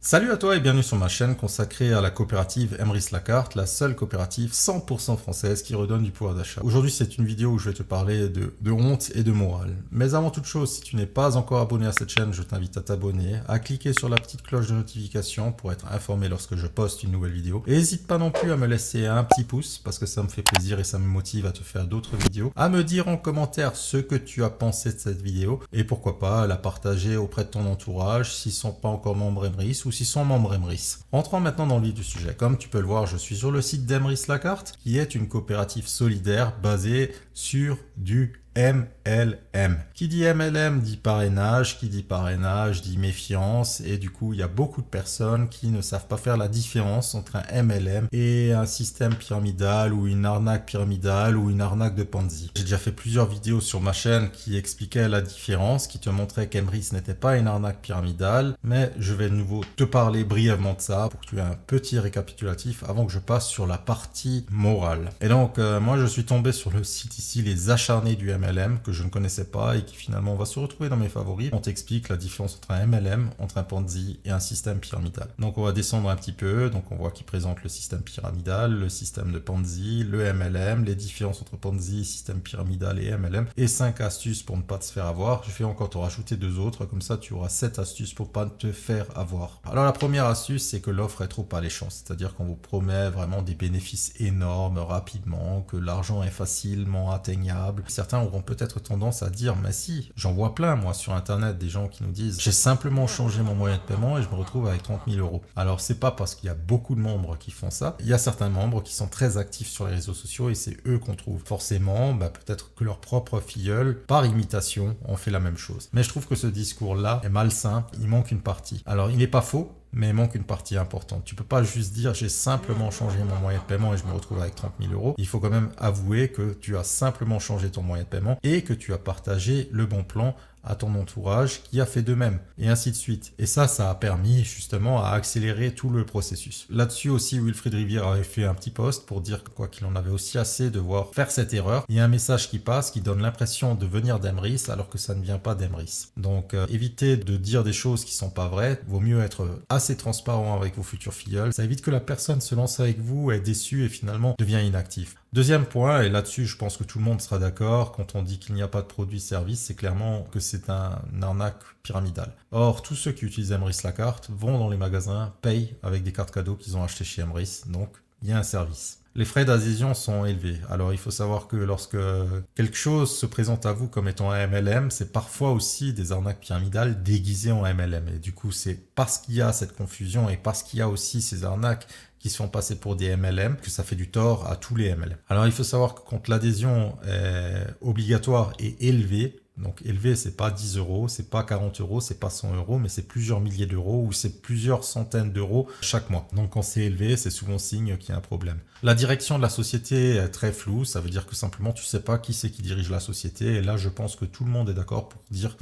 Salut à toi et bienvenue sur ma chaîne consacrée à la coopérative Emrys Lacarte, la seule coopérative 100% française qui redonne du pouvoir d'achat. Aujourd'hui, c'est une vidéo où je vais te parler de honte et de morale. Mais avant toute chose, si tu n'es pas encore abonné à cette chaîne, je t'invite à t'abonner, à cliquer sur la petite cloche de notification pour être informé lorsque je poste une nouvelle vidéo. Et n'hésite pas non plus à me laisser un petit pouce parce que ça me fait plaisir et ça me motive à te faire d'autres vidéos. À me dire en commentaire ce que tu as pensé de cette vidéo et pourquoi pas la partager auprès de ton entourage s'ils ne sont pas encore membres Emrys ou s'ils sont membres Emrys. Entrons maintenant dans le vif du sujet. Comme tu peux le voir, je suis sur le site d'Emrys Lacarte, qui est une coopérative solidaire basée sur du MLM. Qui dit MLM dit parrainage, qui dit parrainage dit méfiance, et du coup il y a beaucoup de personnes qui ne savent pas faire la différence entre un MLM et un système pyramidal ou une arnaque pyramidale ou une arnaque de Ponzi. J'ai déjà fait plusieurs vidéos sur ma chaîne qui expliquaient la différence, qui te montraient qu'Emrys n'était pas une arnaque pyramidale, mais je vais de nouveau te parler brièvement de ça pour que tu aies un petit récapitulatif avant que je passe sur la partie morale. Et donc moi je suis tombé sur le site ici, les acharnés du MLM, que je ne connaissais pas et qui finalement va se retrouver dans mes favoris. On t'explique la différence entre un MLM, entre un Ponzi et un système pyramidal. Donc on va descendre un petit peu, donc on voit qu'il présente le système pyramidal, le système de Ponzi, le MLM, les différences entre Ponzi, système pyramidal et MLM, et 5 astuces pour ne pas te faire avoir. Je vais encore te rajouter 2 autres, comme ça tu auras 7 astuces pour pas te faire avoir. Alors la première astuce, c'est que l'offre est trop alléchante, c'est-à-dire qu'on vous promet vraiment des bénéfices énormes rapidement, que l'argent est facilement atteignable. Certains auront peut-être tendance à dire mais si, j'en vois plein moi sur internet des gens qui nous disent j'ai simplement changé mon moyen de paiement et je me retrouve avec 30 000 euros. Alors c'est pas parce qu'il y a beaucoup de membres qui font ça, il y a certains membres qui sont très actifs sur les réseaux sociaux et c'est eux qu'on trouve. Forcément, peut-être que leur propre filleul, par imitation, ont fait la même chose. Mais je trouve que ce discours-là est malsain, il manque une partie. Alors il n'est pas faux, mais il manque une partie importante. Tu peux pas juste dire j'ai simplement changé mon moyen de paiement et je me retrouve avec 30 000 euros. Il faut quand même avouer que tu as simplement changé ton moyen de paiement et que tu as partagé le bon plan à ton entourage qui a fait de même, et ainsi de suite. Et ça a permis justement à accélérer tout le processus. Là-dessus aussi, Wilfried Rivière avait fait un petit post pour dire quoi qu'il en avait aussi assez de voir faire cette erreur. Il y a un message qui passe qui donne l'impression de venir d'Emrys alors que ça ne vient pas d'Emrys. Donc évitez de dire des choses qui sont pas vraies. Vaut mieux être assez transparent avec vos futurs filleuls. Ça évite que la personne se lance avec vous, est déçue et finalement devient inactif. Deuxième point, et là-dessus je pense que tout le monde sera d'accord, quand on dit qu'il n'y a pas de produit-service, c'est clairement que c'est un arnaque pyramidale. Or, tous ceux qui utilisent Emrys Lacarte vont dans les magasins, payent avec des cartes cadeaux qu'ils ont achetées chez Emrys, donc il y a un service. Les frais d'adhésion sont élevés. Alors il faut savoir que lorsque quelque chose se présente à vous comme étant un MLM, c'est parfois aussi des arnaques pyramidales déguisées en MLM. Et du coup, c'est parce qu'il y a cette confusion et parce qu'il y a aussi ces arnaques qui se font passer pour des MLM, que ça fait du tort à tous les MLM. Alors il faut savoir que quand l'adhésion est obligatoire et élevée, donc élevé, c'est pas 10 euros, c'est pas 40 euros, c'est pas 100 euros, mais c'est plusieurs milliers d'euros ou c'est plusieurs centaines d'euros chaque mois. Donc quand c'est élevé, c'est souvent signe qu'il y a un problème. La direction de la société est très floue, ça veut dire que simplement tu sais pas qui c'est qui dirige la société. Et là, je pense que tout le monde est d'accord pour dire,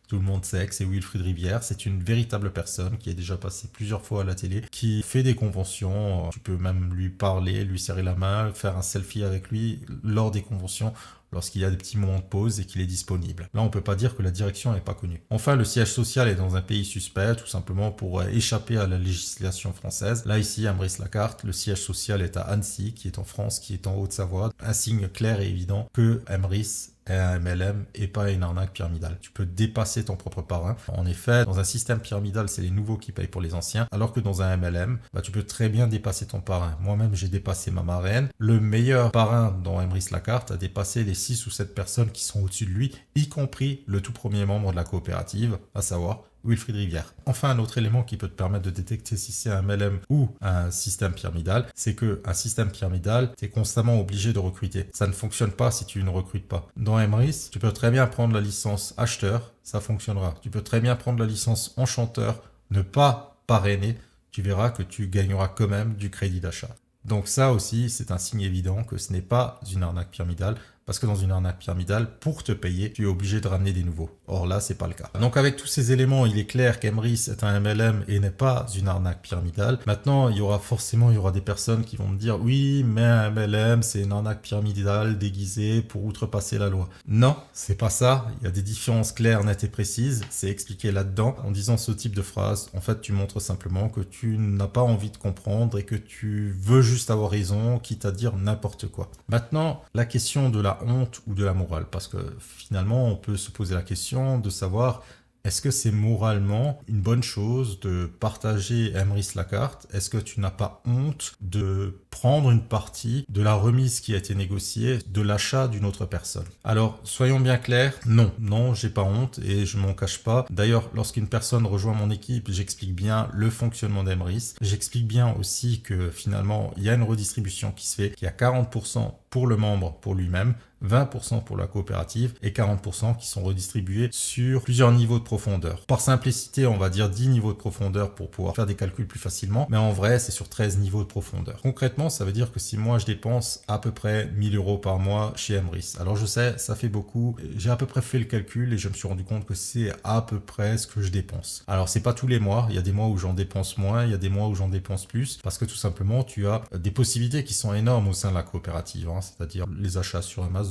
tout le monde sait que c'est Wilfried Rivière, c'est une véritable personne qui est déjà passée plusieurs fois à la télé, qui fait des conventions, tu peux même lui parler, lui serrer la main, faire un selfie avec lui lors des conventions, lorsqu'il y a des petits moments de pause et qu'il est disponible. Là, on peut pas dire que la direction n'est pas connue. Enfin, le siège social est dans un pays suspect, tout simplement pour échapper à la législation française. Là, ici, à Emrys Lacarte, le siège social est à Annecy, qui est en France, qui est en Haute-Savoie. Un signe clair et évident que Emrys est un MLM et pas une arnaque pyramidale. Tu peux dépasser ton propre parrain. En effet, dans un système pyramidal, c'est les nouveaux qui payent pour les anciens, alors que dans un MLM, tu peux très bien dépasser ton parrain. Moi-même, j'ai dépassé ma marraine. Le meilleur parrain dans Emrys Lacarte a dépassé les 6 ou 7 personnes qui sont au-dessus de lui, y compris le tout premier membre de la coopérative, à savoir Wilfried Rivière. Enfin, un autre élément qui peut te permettre de détecter si c'est un MLM ou un système pyramidal, c'est qu'un système pyramidal, tu es constamment obligé de recruter. Ça ne fonctionne pas si tu ne recrutes pas. Dans Emrys, tu peux très bien prendre la licence acheteur, ça fonctionnera. Tu peux très bien prendre la licence enchanteur, ne pas parrainer, tu verras que tu gagneras quand même du crédit d'achat. Donc ça aussi, c'est un signe évident que ce n'est pas une arnaque pyramidale, parce que dans une arnaque pyramidale, pour te payer, tu es obligé de ramener des nouveaux. Or là, c'est pas le cas. Donc avec tous ces éléments, il est clair qu'Emrys est un MLM et n'est pas une arnaque pyramidale. Maintenant, il y aura des personnes qui vont me dire oui, mais un MLM, c'est une arnaque pyramidale déguisée pour outrepasser la loi. Non, c'est pas ça. Il y a des différences claires, nettes et précises. C'est expliqué là-dedans. En disant ce type de phrase, en fait, tu montres simplement que tu n'as pas envie de comprendre et que tu veux juste avoir raison, quitte à dire n'importe quoi. Maintenant, la question de la honte ou de la morale, parce que finalement, on peut se poser la question de savoir est-ce que c'est moralement une bonne chose de partager Emrys Lacarte? Est-ce que tu n'as pas honte de prendre une partie de la remise qui a été négociée, de l'achat d'une autre personne? Alors, soyons bien clairs, non, j'ai pas honte et je m'en cache pas. D'ailleurs, lorsqu'une personne rejoint mon équipe, j'explique bien le fonctionnement d'Emrys. J'explique bien aussi que finalement, il y a une redistribution qui se fait, qu'il y a 40% pour le membre, pour lui-même, 20% pour la coopérative et 40% qui sont redistribués sur plusieurs niveaux de profondeur. Par simplicité, on va dire 10 niveaux de profondeur pour pouvoir faire des calculs plus facilement, mais en vrai, c'est sur 13 niveaux de profondeur. Concrètement, ça veut dire que si moi, je dépense à peu près 1000 € par mois chez Emrys, alors je sais, ça fait beaucoup, j'ai à peu près fait le calcul et je me suis rendu compte que c'est à peu près ce que je dépense. Alors, c'est pas tous les mois, il y a des mois où j'en dépense moins, il y a des mois où j'en dépense plus, parce que tout simplement, tu as des possibilités qui sont énormes au sein de la coopérative, c'est-à-dire les achats sur Amazon,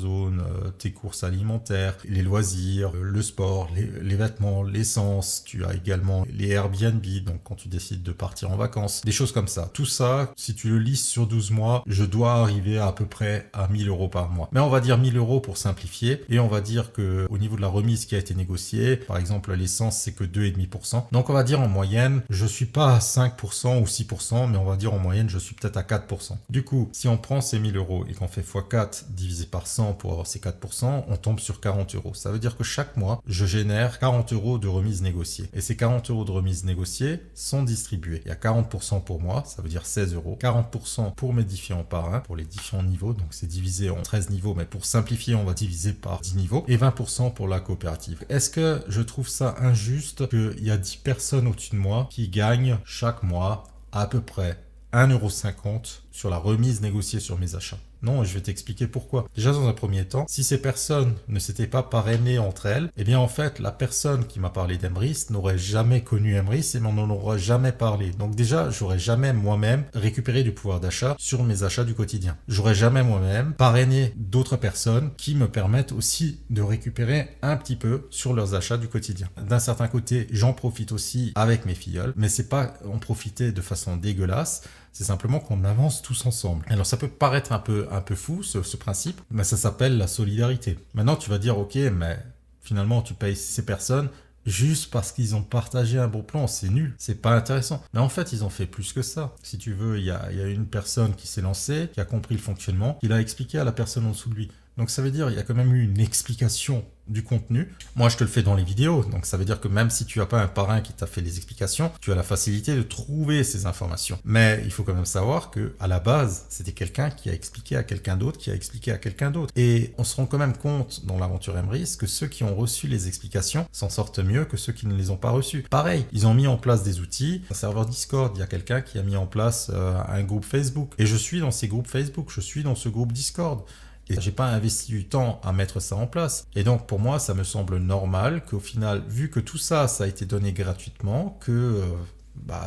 tes courses alimentaires, les loisirs, le sport, les vêtements, l'essence. Tu as également les Airbnb, donc quand tu décides de partir en vacances, des choses comme ça. Tout ça, si tu le lises sur 12 mois, je dois arriver à peu près à 1000 € par mois. Mais on va dire 1000 € pour simplifier, et on va dire que au niveau de la remise qui a été négociée, par exemple l'essence c'est que 2,5%. Donc on va dire en moyenne, je suis pas à 5% ou 6%, mais on va dire en moyenne je suis peut-être à 4%. Du coup, si on prend ces 1000 € et qu'on fait x4 divisé par 100 pour avoir ces 4%, on tombe sur 40 €. Ça veut dire que chaque mois, je génère 40 € de remise négociée. Et ces 40 € de remise négociée sont distribués. Il y a 40% pour moi, ça veut dire 16 €. 40% pour mes différents parrains, pour les différents niveaux. Donc c'est divisé en 13 niveaux, mais pour simplifier, on va diviser par 10 niveaux. Et 20% pour la coopérative. Est-ce que je trouve ça injuste qu'il y a 10 personnes au-dessus de moi qui gagnent chaque mois à peu près 1,50 € sur la remise négociée sur mes achats? Non, je vais t'expliquer pourquoi. Déjà, dans un premier temps, si ces personnes ne s'étaient pas parrainées entre elles, eh bien en fait, la personne qui m'a parlé d'Emrys n'aurait jamais connu Emrys et m'en aurait jamais parlé. Donc déjà, j'aurais jamais moi-même récupéré du pouvoir d'achat sur mes achats du quotidien. J'aurais jamais moi-même parrainé d'autres personnes qui me permettent aussi de récupérer un petit peu sur leurs achats du quotidien. D'un certain côté, j'en profite aussi avec mes filleuls, mais c'est pas en profiter de façon dégueulasse. C'est simplement qu'on avance tous ensemble. Alors ça peut paraître un peu fou ce principe, mais ça s'appelle la solidarité. Maintenant tu vas dire ok, mais finalement tu payes ces personnes juste parce qu'ils ont partagé un bon plan, c'est nul, c'est pas intéressant. Mais en fait ils ont fait plus que ça. Si tu veux, il y a une personne qui s'est lancée, qui a compris le fonctionnement, qui l'a expliqué à la personne en dessous de lui. Donc ça veut dire il y a quand même eu une explication du contenu. Moi, je te le fais dans les vidéos. Donc ça veut dire que même si tu n'as pas un parrain qui t'a fait les explications, tu as la facilité de trouver ces informations. Mais il faut quand même savoir que à la base, c'était quelqu'un qui a expliqué à quelqu'un d'autre, qui a expliqué à quelqu'un d'autre. Et on se rend quand même compte dans l'aventure Emrys que ceux qui ont reçu les explications s'en sortent mieux que ceux qui ne les ont pas reçues. Pareil, ils ont mis en place des outils. Un serveur Discord, il y a quelqu'un qui a mis en place un groupe Facebook. Et je suis dans ces groupes Facebook, je suis dans ce groupe Discord. Et j'ai pas investi du temps à mettre ça en place. Et donc pour moi, ça me semble normal qu'au final, vu que tout ça, ça a été donné gratuitement, que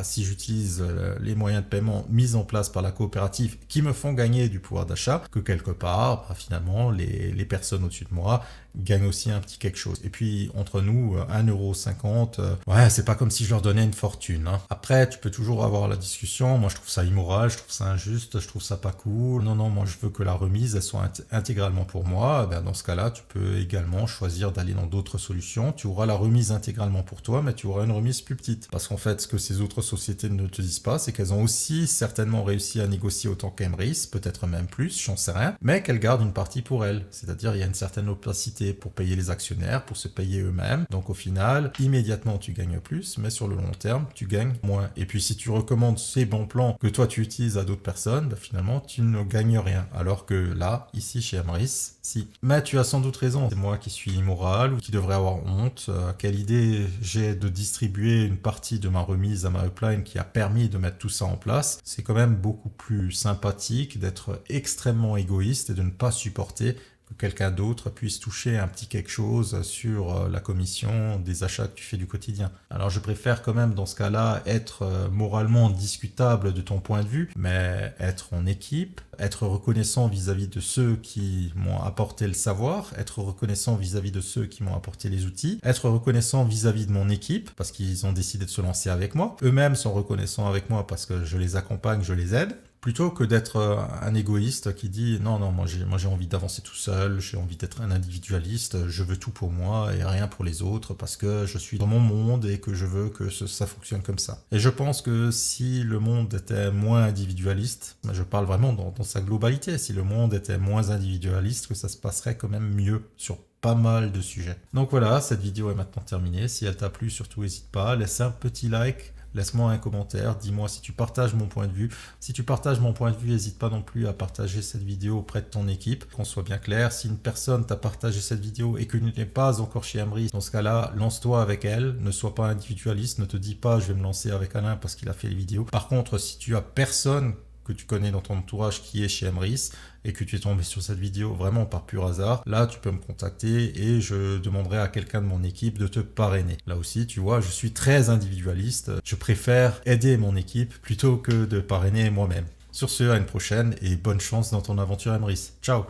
si j'utilise les moyens de paiement mis en place par la coopérative qui me font gagner du pouvoir d'achat, que quelque part, finalement, les personnes au-dessus de moi gagnent aussi un petit quelque chose. Et puis, entre nous, 1,50 €, ouais, c'est pas comme si je leur donnais une fortune. Hein. Après, tu peux toujours avoir la discussion. Moi, je trouve ça immoral, je trouve ça injuste, je trouve ça pas cool. Non, moi, je veux que la remise, elle soit intégralement pour moi. Dans ce cas-là, tu peux également choisir d'aller dans d'autres solutions. Tu auras la remise intégralement pour toi, mais tu auras une remise plus petite. Parce qu'en fait, ce que ces autres sociétés ne te disent pas, c'est qu'elles ont aussi certainement réussi à négocier autant qu'Emrys, peut-être même plus, j'en sais rien, mais qu'elles gardent une partie pour elles. C'est-à-dire, il y a une certaine opacité pour payer les actionnaires, pour se payer eux-mêmes. Donc au final, immédiatement, tu gagnes plus, mais sur le long terme, tu gagnes moins. Et puis si tu recommandes ces bons plans que toi, tu utilises à d'autres personnes, finalement, tu ne gagnes rien. Alors que là, ici, chez Emrys, si. Mais tu as sans doute raison. C'est moi qui suis immoral ou qui devrais avoir honte. Quelle idée j'ai de distribuer une partie de ma remise à ma upline qui a permis de mettre tout ça en place. C'est quand même beaucoup plus sympathique d'être extrêmement égoïste et de ne pas supporter que quelqu'un d'autre puisse toucher un petit quelque chose sur la commission des achats que tu fais du quotidien. Alors je préfère quand même dans ce cas-là être moralement discutable de ton point de vue, mais être en équipe, être reconnaissant vis-à-vis de ceux qui m'ont apporté le savoir, être reconnaissant vis-à-vis de ceux qui m'ont apporté les outils, être reconnaissant vis-à-vis de mon équipe parce qu'ils ont décidé de se lancer avec moi, eux-mêmes sont reconnaissants avec moi parce que je les accompagne, je les aide. Plutôt que d'être un égoïste qui dit non, moi j'ai envie d'avancer tout seul, j'ai envie d'être un individualiste, je veux tout pour moi et rien pour les autres parce que je suis dans mon monde et que je veux que ça fonctionne comme ça. Et je pense que si le monde était moins individualiste, je parle vraiment dans sa globalité, si le monde était moins individualiste, que ça se passerait quand même mieux sur pas mal de sujets. Donc voilà, cette vidéo est maintenant terminée. Si elle t'a plu, surtout n'hésite pas, laisse un petit like. Laisse-moi un commentaire, dis-moi si tu partages mon point de vue. Si tu partages mon point de vue, n'hésite pas non plus à partager cette vidéo auprès de ton équipe. Qu'on soit bien clair, si une personne t'a partagé cette vidéo et que tu n'es pas encore chez Emrys, dans ce cas-là, lance-toi avec elle. Ne sois pas individualiste, ne te dis pas je vais me lancer avec Alain parce qu'il a fait les vidéos. Par contre, si tu as personne que tu connais dans ton entourage qui est chez Emrys et que tu es tombé sur cette vidéo vraiment par pur hasard, là tu peux me contacter et je demanderai à quelqu'un de mon équipe de te parrainer. Là aussi, tu vois, je suis très individualiste, je préfère aider mon équipe plutôt que de parrainer moi-même. Sur ce, à une prochaine et bonne chance dans ton aventure Emrys. Ciao!